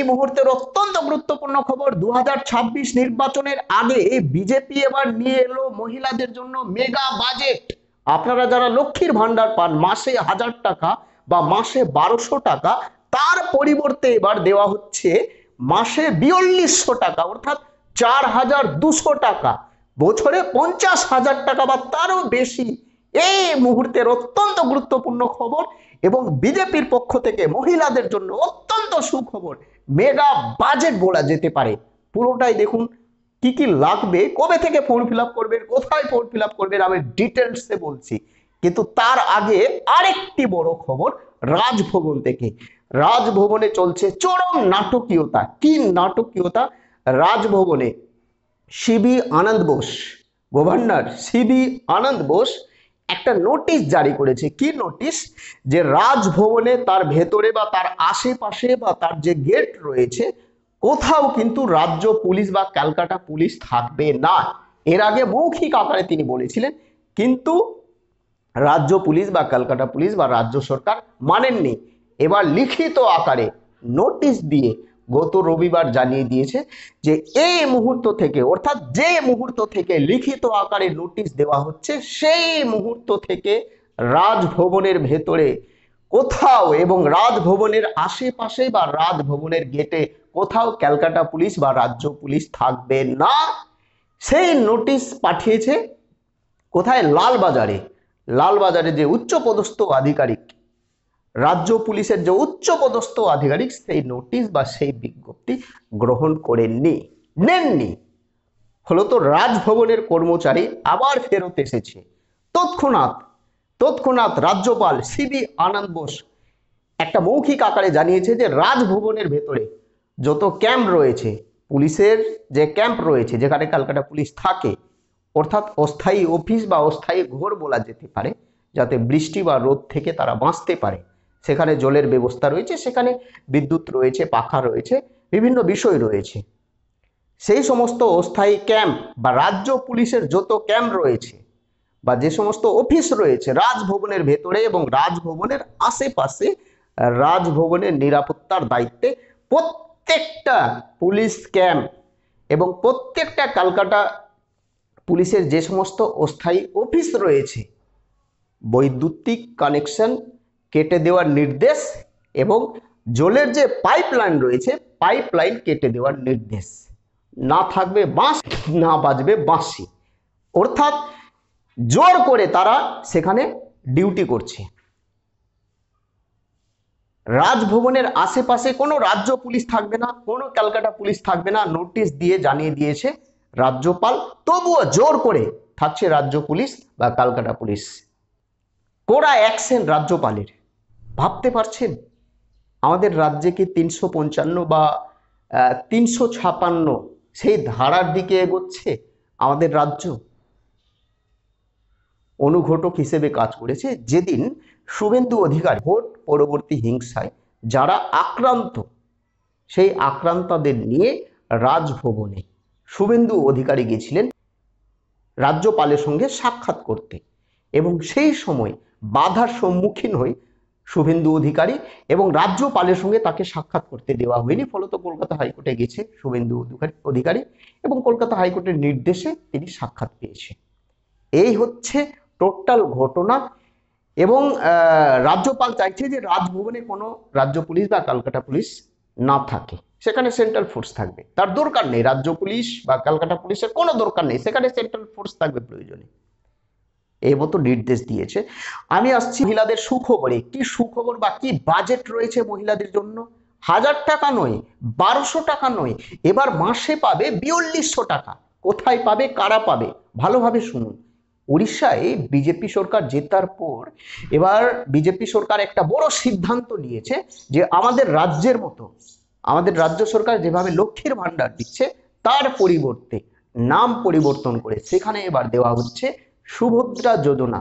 মুহূর্তের অত্যন্ত গুরুত্বপূর্ণ খবর, 2026 নির্বাচনের আগে বিজেপি এবার নিয়ে এলো মহিলাদের জন্য মেগা বাজেট। আপনারা যারা লক্ষ্মীর ভান্ডার পান মাসে 1000 টাকা বা মাসে 1200 টাকা, তার পরিবর্তে এবার দেওয়া হচ্ছে মাসে 4200 টাকা, অর্থাৎ 4200 টাকা, বছরে 50,000 টাকা বা তারও বেশি। এই মুহূর্তের অত্যন্ত গুরুত্বপূর্ণ খবর এবং বিজেপির পক্ষ থেকে মহিলাদের জন্য অত্যন্ত সুখবর, মেগা বাজেট বলা যেতে পারে। পুরোটাই দেখুন কি কি লাগবে, কবে থেকে ফর্ম ফিল আপ করবেন, কোথায় ফর্ম ফিল আপ করবেন, আমি ডিটেলসে বলছি। কিন্তু তার আগে আরেকটি বড় খবর, রাজভবন থেকে। রাজভবনে চলছে চরম নাটকীয়তা। কি নাটকীয়তা? রাজভবনে সিবি আনন্দ বোস, গভর্নর সিবি আনন্দ বোস একটা নোটিশ জারি করেছে। কি নোটিশ? যে রাজভবনে তার ভেতরে বা তার আশেপাশে বা তার যে গেট রয়েছে কোথাও কিন্তু রাজ্য পুলিশ বা ক্যালকাটা পুলিশ থাকবে না। এর আগে মৌখিক আকারে তিনি বলেছিলেন, কিন্তু রাজ্য পুলিশ বা ক্যালকাটা পুলিশ বা রাজ্য সরকার মানেননি। এবার লিখিত আকারে নোটিশ দিয়ে গত রবিবার জানিয়ে দিয়েছে যে এই মুহূর্ত থেকে, অর্থাৎ যে মুহূর্ত থেকে লিখিত আকারে নোটিশ দেওয়া হচ্ছে, সেই মুহূর্ত থেকে রাজভবনের ভেতরে কোথাও এবং রাজভবনের আশেপাশে বা রাজভবনের গেটে কোথাও ক্যালকাটা পুলিশ বা রাজ্য পুলিশ থাকবে না। সেই নোটিশ পাঠিয়েছে কোথায়? লালবাজারে। লালবাজারে যে উচ্চপদস্থ আধিকারিক, রাজ্য পুলিশের যে উচ্চপদস্থ আধিকারিক, সেই নোটিশ বা সেই বিজ্ঞপ্তি গ্রহণ করেননি, নেননি। ফলত রাজভবনের কর্মচারী আবার ফেরত এসেছে। তৎক্ষণাৎ রাজ্যপাল সিবি আনন্দ বোস একটা মৌখিক আকারে জানিয়েছে যে রাজভবনের ভেতরে যত ক্যাম্প রয়েছে, পুলিশের যে ক্যাম্প রয়েছে যেখানে ক্যালকাটা পুলিশ থাকে, অর্থাৎ অস্থায়ী অফিস বা অস্থায়ী ঘর বলা যেতে পারে, যাতে বৃষ্টি বা রোদ থেকে তারা বাঁচতে পারে, সেখানে জলের ব্যবস্থা রয়েছে, সেখানে বিদ্যুৎ রয়েছে, পাখা রয়েছে, বিভিন্ন বিষয় রয়েছে। সেই সমস্ত অস্থায়ী ক্যাম্প বা রাজ্য পুলিশের যত ক্যাম্প রয়েছে বা যে সমস্ত অফিস রয়েছে রাজভবনের ভেতরে এবং রাজভবনের আশেপাশে, রাজভবনের নিরাপত্তার দায়িত্বে প্রত্যেকটা পুলিশ ক্যাম্প এবং প্রত্যেকটা ক্যালকাটা পুলিশের যে সমস্ত অস্থায়ী অফিস রয়েছে, বৈদ্যুতিক কানেকশন কেটে দেওয়ার নির্দেশ এবং জলের যে পাইপলাইন রয়েছে পাইপলাইন কেটে দেওয়ার নির্দেশ। না থাকবে বাঁশ, না বাজবে বাঁশি, অর্থাৎ জোর করে তারা সেখানে ডিউটি করছে। রাজভবনের আশেপাশে কোনো রাজ্য পুলিশ থাকবে না, কোনো ক্যালকাটা পুলিশ থাকবে না, নোটিশ দিয়ে জানিয়ে দিয়েছে রাজ্যপাল। তবুও জোর করে থাকছে রাজ্য পুলিশ বা ক্যালকাটা পুলিশ। কড়া অ্যাকশন রাজ্যপালের। ভাবতে পারছেন আমাদের রাজ্যে কি 355 বা 356 সেই ধারার দিকে এগোচ্ছে আমাদের রাজ্য? অনুঘটক হিসেবে কাজ করেছে যেদিন শুভেন্দু অধিকারী ভোট পরবর্তী হিংসায় যারা আক্রান্ত, সেই আক্রান্তদের নিয়ে রাজভবনে শুভেন্দু অধিকারী গেছিলেন রাজ্যপালের সঙ্গে সাক্ষাৎ করতে, এবং সেই সময় বাধার সম্মুখীন হয়ে শুভেন্দু অধিকারী এবং রাজ্যপালের সঙ্গে তাকে সাক্ষাৎ করতে দেওয়া হয়নি। ফলত কলকাতা হাইকোর্টে গেছে শুভেন্দু অধিকারী এবং কলকাতা হাইকোর্টের নির্দেশে তিনি সাক্ষাৎ পেয়েছে। এই হচ্ছে টোটাল ঘটনা। এবং রাজ্যপাল চাইছে যে রাজভবনে কোনো রাজ্য পুলিশ বা ক্যালকাটা পুলিশ না থাকে, সেখানে সেন্ট্রাল ফোর্স থাকবে। তার দরকার নেই, রাজ্য পুলিশ বা ক্যালকাটা পুলিশের কোনো দরকার নেই, সেখানে সেন্ট্রাল ফোর্স থাকবে প্রয়োজনে। এই মতো নির্দেশ দিয়েছে। আমি আসছি মহিলাদের সুখবরে। কি সুখবর বা কি বাজেট রয়েছে মহিলাদের জন্য? 1000 টাকা নয়, 1200 টাকা নয়, এবার মাসে পাবে 4200 টাকা। কোথায় পাবে, কারা পাবে? ভালোভাবে শুনুন। উড়িষ্যায় বিজেপি সরকার জেতার পর এবার বিজেপি সরকার একটা বড় সিদ্ধান্ত নিয়েছে যে আমাদের রাজ্যের মতো, আমাদের রাজ্য সরকার যেভাবে লক্ষ্মীর ভান্ডার দিচ্ছে তার পরিবর্তে নাম পরিবর্তন করে সেখানে এবার দেওয়া হচ্ছে সুভদ্রা যোজনা।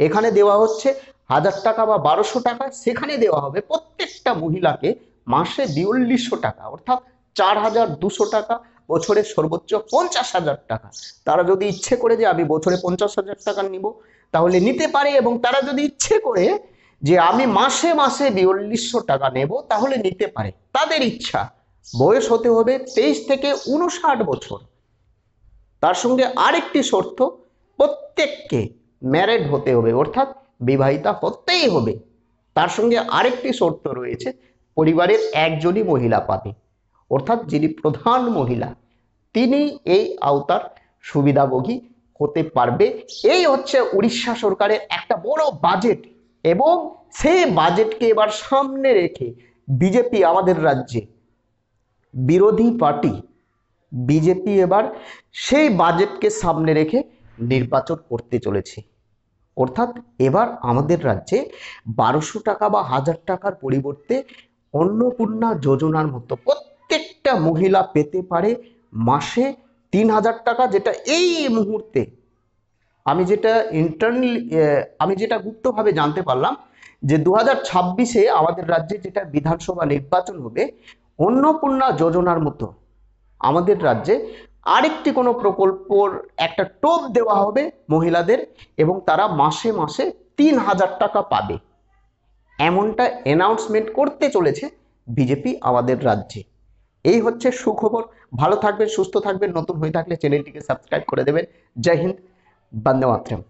এখানে দেওয়া হচ্ছে 1000 টাকা বা 1200 টাকা, সেখানে দেওয়া হবে প্রত্যেকটা মহিলাকে মাসে 4200 টাকা, অর্থাৎ 4200 টাকা, বছরে সর্বোচ্চ 50,000 টাকা। তারা যদি ইচ্ছে করে যে আমি বছরে 50,000 টাকা নিব তাহলে নিতে পারে, এবং তারা যদি ইচ্ছে করে যে আমি মাসে মাসে 4200 টাকা নেব তাহলে নিতে পারে, তাদের ইচ্ছা। বয়স হতে হবে 23 থেকে 59 বছর। তার সঙ্গে আরেকটি শর্ত, প্রত্যেককে ম্যারিড হতে হবে, অর্থাৎ বিবাহিতা হতেই হবে। তার সঙ্গে আরেকটি শর্ত রয়েছে, পরিবারের একজনই মহিলা পাবে, অর্থাৎ যিনি প্রধান মহিলা তিনি এই আওতার সুবিধাভোগী হতে পারবে। এই হচ্ছে উড়িষ্যা সরকারের একটা বড় বাজেট, এবং সেই বাজেটকে এবার সামনে রেখে বিজেপি, আমাদের রাজ্যে বিরোধী পার্টি বিজেপি এবার সেই বাজেটকে সামনে রেখে নির্বাচন করতে চলেছে। অর্থাৎ এবার আমাদের রাজ্যে 1200 টাকা বা 1000 টাকার পরিবর্তে অন্নপূর্ণা যোজনার মতো প্রত্যেকটা মহিলা পেতে পারে মাসে 3000 টাকা, যেটা এই মুহূর্তে আমি যেটা গুপ্তভাবে জানতে পারলাম যে 2026-এ আমাদের রাজ্যে যেটা বিধানসভা নির্বাচন হবে, অন্নপূর্ণা যোজনার মতো আমাদের রাজ্যে আরেকটি কোনো প্রকল্পর একটা টোপ দেওয়া হবে মহিলাদের, এবং তারা মাসে মাসে 3000 টাকা পাবে, এমনটা অ্যানাউন্সমেন্ট করতে চলেছে বিজেপি আমাদের রাজ্যে। এই হচ্ছে সুখবর। ভালো থাকবেন, সুস্থ থাকবেন। নতুন হয়ে থাকলে চ্যানেলটিকে সাবস্ক্রাইব করে দেবেন। জয় হিন্দ, বন্দে মাতরম।